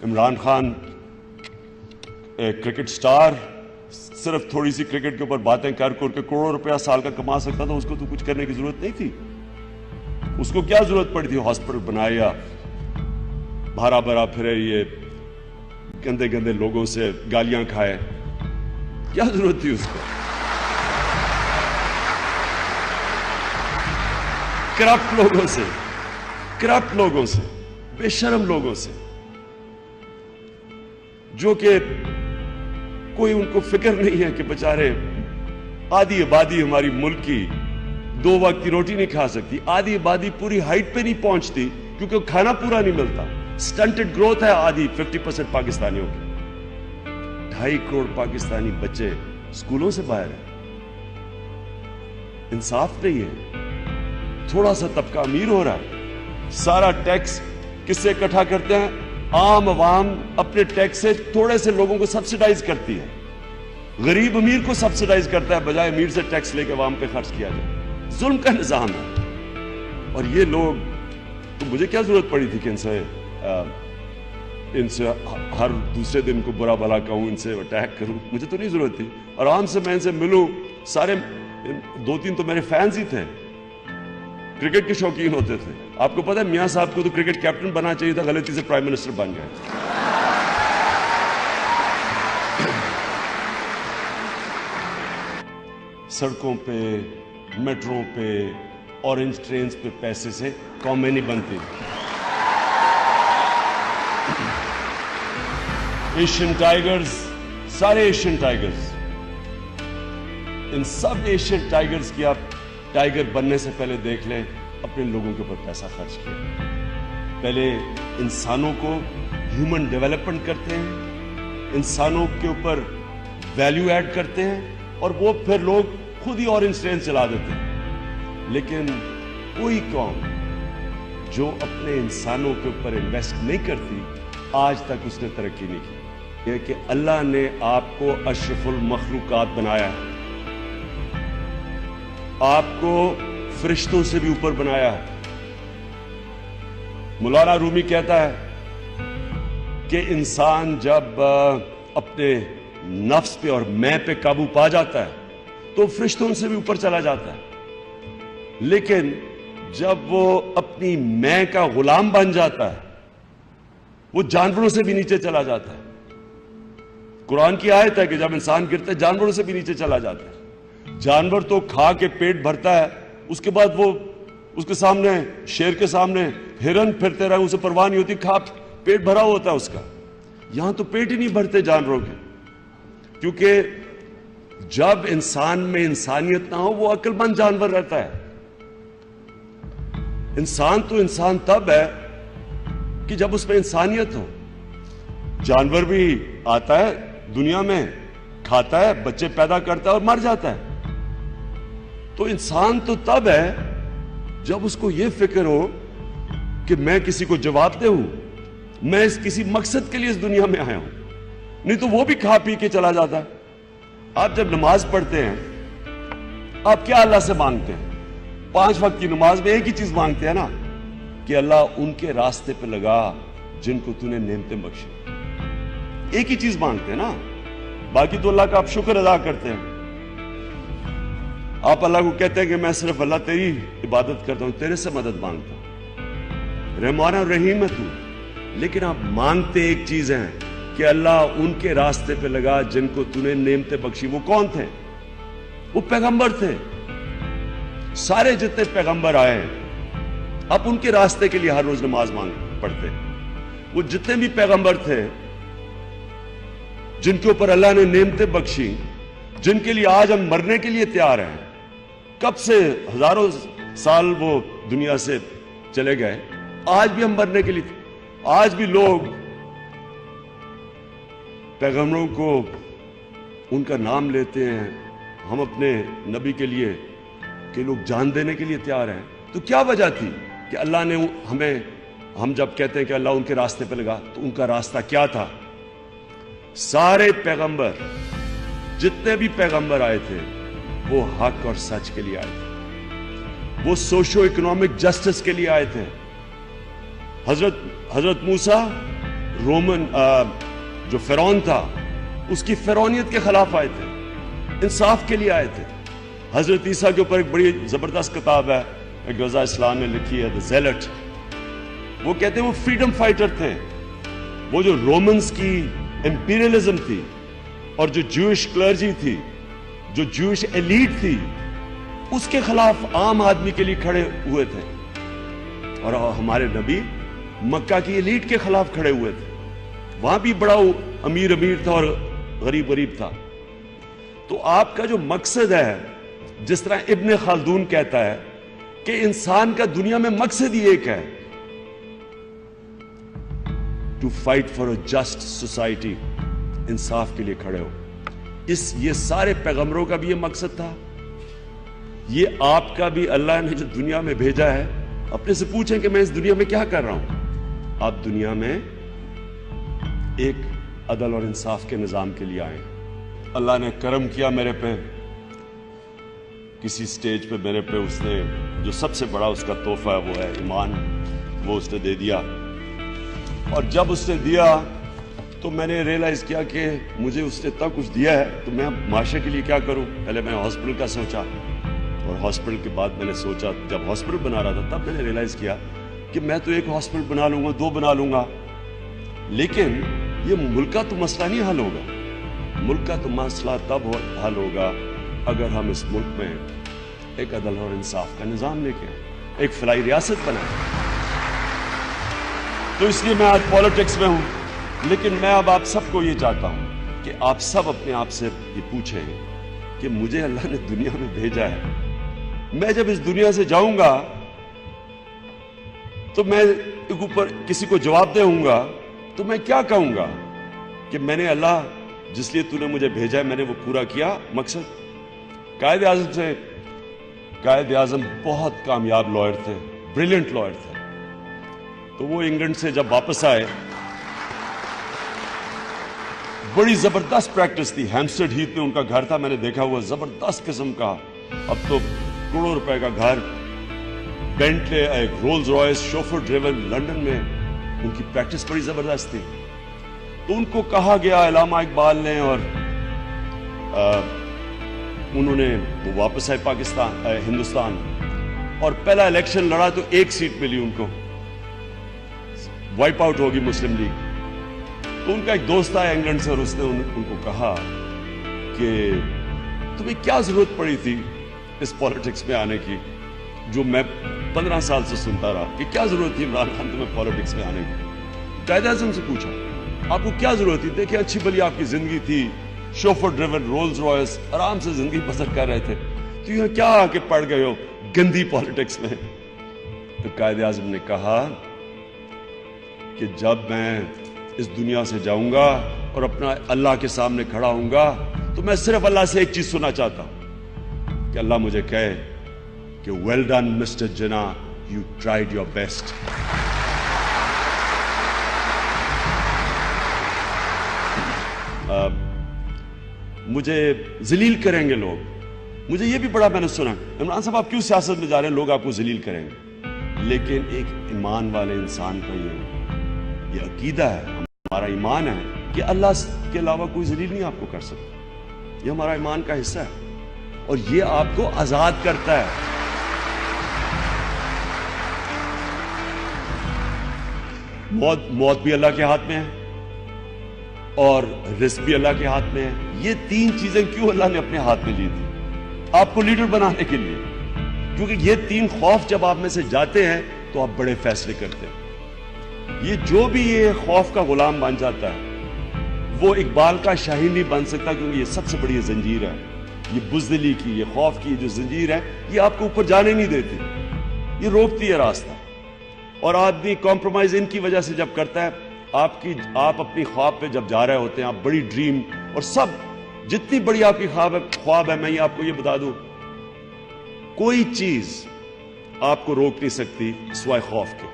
عمران خان ایک cricket star صرف تھوڑی سی کرکٹ کے اوپر باتیں کر کے کروڑوں روپیہ سال کا کما سکتا تھا، اس کو تو کچھ کرنے کی ضرورت نہیں تھی. اس کو کیا ضرورت پڑی تھی ہاسپٹل بنائے یا بھرا بھرا پھرے یہ گندے گندے لوگوں سے گالیاں کھائے؟ کیا ضرورت تھی اس کو؟ کرپٹ لوگوں سے بے شرم لوگوں سے، جو کہ کوئی ان کو فکر نہیں ہے کہ بیچارے آدھی آبادی ہماری ملک کی 2 وقت کی روٹی نہیں کھا سکتی، آدھی آبادی پوری ہائٹ پہ نہیں پہنچتی کیونکہ کھانا پورا نہیں ملتا. سٹنٹڈ گروتھ ہے آدھی 50% پاکستانیوں کی. 2.5 کروڑ پاکستانی بچے اسکولوں سے باہر ہیں. انصاف نہیں ہے. تھوڑا سا طبقہ امیر ہو رہا ہے، سارا ٹیکس کس سے اکٹھا کرتے ہیں؟ عام عوام اپنے ٹیکس سے تھوڑے سے لوگوں کو سبسیڈائز کرتی ہے. غریب امیر کو سبسیڈائز کرتا ہے بجائے امیر سے ٹیکس لے کے عوام پہ خرچ کیا جائے. ظلم کا نظام ہے. اور یہ لوگ تو مجھے کیا ضرورت پڑی تھی کہ ان سے ہر دوسرے دن کو برا بھلا کہوں، ان سے اٹیک کروں؟ مجھے تو نہیں ضرورت تھی. آرام سے میں ان سے ملوں. سارے 2-3 تو میرے فینز ہی تھے، کرکٹ کے شوقین ہوتے تھے. آپ کو پتا ہے میاں صاحب کو تو کرکٹ کیپٹن بننا چاہیے تھا، غلطی سے پرائم منسٹر بن گئے. سڑکوں پہ، میٹرو پہ، اورنج ٹرینز پہ پیسے سے قومیں نہیں بنتی. ایشین ٹائیگرز، سارے ایشین ٹائیگرز، ان سب ایشین ٹائیگرز کی آپ ٹائیگر بننے سے پہلے دیکھ لیں اپنے لوگوں کے اوپر پیسہ خرچ کیا. پہلے انسانوں کو ہیومن ڈیولپمنٹ کرتے ہیں، انسانوں کے اوپر ویلیو ایڈ کرتے ہیں، اور وہ پھر لوگ خود ہی اورنج ٹرین چلا دیتے ہیں. لیکن کوئی قوم جو اپنے انسانوں کے اوپر انویسٹ نہیں کرتی آج تک اس نے ترقی نہیں کی. یہ کہ اللہ نے آپ کو اشرف المخلوقات بنایا ہے، آپ کو فرشتوں سے بھی اوپر بنایا ہے. مولانا رومی کہتا ہے کہ انسان جب اپنے نفس پہ اور میں پہ قابو پا جاتا ہے تو فرشتوں سے بھی اوپر چلا جاتا ہے. لیکن جب وہ اپنی میں کا غلام بن جاتا ہے وہ جانوروں سے بھی نیچے چلا جاتا ہے. قرآن کی آیت ہے کہ جب انسان گرتا ہے جانوروں سے بھی نیچے چلا جاتا ہے. جانور تو کھا کے پیٹ بھرتا ہے، اس کے بعد وہ اس کے سامنے، شیر کے سامنے ہرن پھرتے رہے، اسے پرواہ نہیں ہوتی، کھا پیٹ بھرا ہوتا ہے اس کا. یہاں تو پیٹ ہی نہیں بھرتے جانوروں کے، کیونکہ جب انسان میں انسانیت نہ ہو وہ عقل مند جانور رہتا ہے. انسان تو انسان تب ہے کہ جب اس میں انسانیت ہو. جانور بھی آتا ہے دنیا میں، کھاتا ہے، بچے پیدا کرتا ہے اور مر جاتا ہے. تو انسان تو تب ہے جب اس کو یہ فکر ہو کہ میں کسی کو جواب دہ ہوں، میں اس کسی مقصد کے لیے اس دنیا میں آیا ہوں. نہیں تو وہ بھی کھا پی کے چلا جاتا ہے. آپ جب نماز پڑھتے ہیں آپ کیا اللہ سے مانگتے ہیں؟ 5 وقت کی نماز میں ایک ہی چیز مانگتے ہیں نا، کہ اللہ ان کے راستے پہ لگا جن کو تو نے نعمتیں بخشی. ایک ہی چیز مانگتے ہیں نا، باقی تو اللہ کا آپ شکر ادا کرتے ہیں. آپ اللہ کو کہتے ہیں کہ میں صرف اللہ تیری عبادت کرتا ہوں، تیرے سے مدد مانگتا ہوں، رحمان اور رحیم ہے تو. لیکن آپ مانگتے ایک چیز ہے کہ اللہ ان کے راستے پہ لگا جن کو تو نے نعمتیں بخشی. وہ کون تھے؟ وہ پیغمبر تھے. سارے جتنے پیغمبر آئے آپ ان کے راستے کے لیے ہر روز نماز پڑھتے. وہ جتنے بھی پیغمبر تھے جن کے اوپر اللہ نے نعمتیں بخشی، جن کے لیے آج ہم مرنے کے لیے تیار ہیں، کب سے ہزاروں سال وہ دنیا سے چلے گئے، آج بھی ہم مرنے کے لیے. آج بھی لوگ پیغمبروں کو ان کا نام لیتے ہیں. ہم اپنے نبی کے لیے کہ لوگ جان دینے کے لیے تیار ہیں. تو کیا وجہ تھی کہ اللہ نے ہم جب کہتے ہیں کہ اللہ ان کے راستے پہ لگا تو ان کا راستہ کیا تھا؟ سارے پیغمبر، جتنے بھی پیغمبر آئے تھے وہ حق اور سچ کے لیے آئے تھے، وہ سوشو اکنامک جسٹس کے لیے آئے تھے. حضرت موسیٰ رومن جو فرعون تھا اس کی فرعونیت کے خلاف آئے تھے، انصاف کے لیے آئے تھے۔ حضرت عیسیٰ کے اوپر ایک بڑی زبردست کتاب ہے ایک رضا اسلام نے لکھی ہے، The Zealot۔ وہ کہتے ہیں وہ فریڈم فائٹر تھے، وہ جو رومنز کی امپیریلزم تھی اور جو جوئش کلرجی تھی، جو جوئش ایلیٹ تھی، اس کے خلاف عام آدمی کے لیے کھڑے ہوئے تھے۔ اور ہمارے نبی مکہ کی ایلیٹ کے خلاف کھڑے ہوئے تھے، وہاں بھی بڑا امیر تھا اور غریب تھا۔ تو آپ کا جو مقصد ہے، جس طرح ابن خلدون کہتا ہے کہ انسان کا دنیا میں مقصد ہی ایک ہے، to fight for a just society, انصاف کے لیے کھڑے ہو۔ یہ سارے پیغمبروں کا بھی یہ مقصد تھا، یہ آپ کا بھی۔ اللہ نے جو دنیا میں بھیجا ہے، اپنے سے پوچھیں کہ میں اس دنیا میں کیا کر رہا ہوں؟ آپ دنیا میں ایک عدل اور انصاف کے نظام کے لیے آئے۔ اللہ نے کرم کیا میرے پہ، کسی سٹیج پہ میرے پہ اس نے جو سب سے بڑا اس کا تحفہ ہے وہ ہے ایمان، وہ اس نے دے دیا۔ اور جب اس نے دیا تو میں نے ریئلائز کیا کہ مجھے اس نے اتنا کچھ دیا ہے تو میں معاشرے کے لیے کیا کروں۔ پہلے میں نے ہاسپٹل کا سوچا، اور ہاسپٹل کے بعد میں نے سوچا، جب ہاسپٹل بنا رہا تھا تب میں نے ریئلائز کیا کہ میں تو ایک ہاسپٹل بنا لوں گا، 2 بنا لوں گا، لیکن یہ ملک کا تو مسئلہ نہیں حل ہوگا۔ ملک کا تو مسئلہ تب حل ہوگا اگر ہم اس ملک میں ایک عدل اور انصاف کا نظام لے کے ایک فلاحی ریاست بنائیں۔ تو اس لیے میں آج پالیٹکس میں ہوں، لیکن میں اب آپ سب کو یہ چاہتا ہوں کہ آپ سب اپنے آپ سے یہ پوچھیں کہ مجھے اللہ نے دنیا میں بھیجا ہے، میں جب اس دنیا سے جاؤں گا تو میں اوپر کسی کو جواب دے ہوں گا تو میں کیا کہوں گا کہ میں نے اللہ جس لیے تو نے مجھے بھیجا ہے میں نے وہ پورا کیا مقصد۔ قائد اعظم بہت کامیاب لائر تھے، بریلینٹ لائر تھے۔ تو وہ انگلینڈ سے جب واپس آئے، بڑی زبردست پریکٹس تھی، ہیمسٹڈ ہیتھ میں ان کا گھر تھا، میں نے دیکھا ہوا زبردست قسم کا، اب تو کروڑوں روپے کا گھر، بینٹلے، ایک Rolls Royce, chauffeur driven, London میں ان کی پریکٹس بڑی زبردست تھی۔ تو ان کو کہا گیا علامہ اقبال نے، اور انہوں نے وہ واپس آئے ہندوستان، اور پہلا الیکشن لڑا تو 1 سیٹ ملی ان کو، وائپ آؤٹ ہوگی مسلم لیگ۔ تو ان کا ایک دوست آیا انگلینڈ سے، اور اس نے ان کو کہا کہ تمہیں کیا ضرورت پڑی تھی اس پالیٹکس میں آنے کی، جو میں 15 سال سے سنتا رہا کہ کیا ضرورت تھی عمران خان تمہیں پالیٹکس میں آنے کی۔ قائد اعظم سے پوچھا آپ کو کیا ضرورت تھی؟ دیکھیں اچھی بلی آپ کی زندگی تھی، شوفر ڈریون، رولز رائس، آرام سے زندگی بسر کر رہے تھے، تو یہ کیا آ کے پڑ گئے ہو گندی پالیٹکس میں؟ تو قائد اعظم نے کہا کہ جب میں اس دنیا سے جاؤں گا اور اپنا اللہ کے سامنے کھڑا ہوں گا تو میں صرف اللہ سے ایک چیز سننا چاہتا ہوں کہ اللہ مجھے کہے کہ well done mister Jinnah, you tried your best. مجھے ذلیل کریں گے لوگ، مجھے یہ بھی بڑا میں نے سنا عمران صاحب آپ کیوں سیاست میں جا رہے ہیں، لوگ آپ کو ذلیل کریں گے، لیکن ایک ایمان والے انسان کا یہ عقیدہ ہے، ہمارا ایمان ہے کہ اللہ کے علاوہ کوئی ذلیل نہیں آپ کو کر سکتا، یہ ہمارا ایمان کا حصہ ہے، اور یہ آپ کو آزاد کرتا ہے۔ موت بھی اللہ کے ہاتھ میں ہے اور رزق بھی اللہ کے ہاتھ میں ہے۔ یہ 3 چیزیں کیوں اللہ نے اپنے ہاتھ میں لی تھی؟ آپ کو لیڈر بنانے کے لیے، کیونکہ یہ 3 خوف جب آپ میں سے جاتے ہیں تو آپ بڑے فیصلے کرتے ہیں۔ یہ جو بھی یہ خوف کا غلام بن جاتا ہے وہ اقبال کا شاہین نہیں بن سکتا، کیونکہ یہ سب سے بڑی زنجیر ہے، یہ بزدلی کی، یہ خوف کی جو زنجیر ہے، یہ آپ کو اوپر جانے نہیں دیتی، یہ روکتی ہے راستہ۔ اور آدمی کمپرومائز ان کی وجہ سے جب کرتا ہے، آپ اپنی خواب پہ جب جا رہے ہوتے ہیں، آپ بڑی ڈریم اور سب جتنی بڑی آپ کی خواب ہے، میں یہ آپ کو یہ بتا دوں، کوئی چیز آپ کو روک نہیں سکتی سوائے خوف کے۔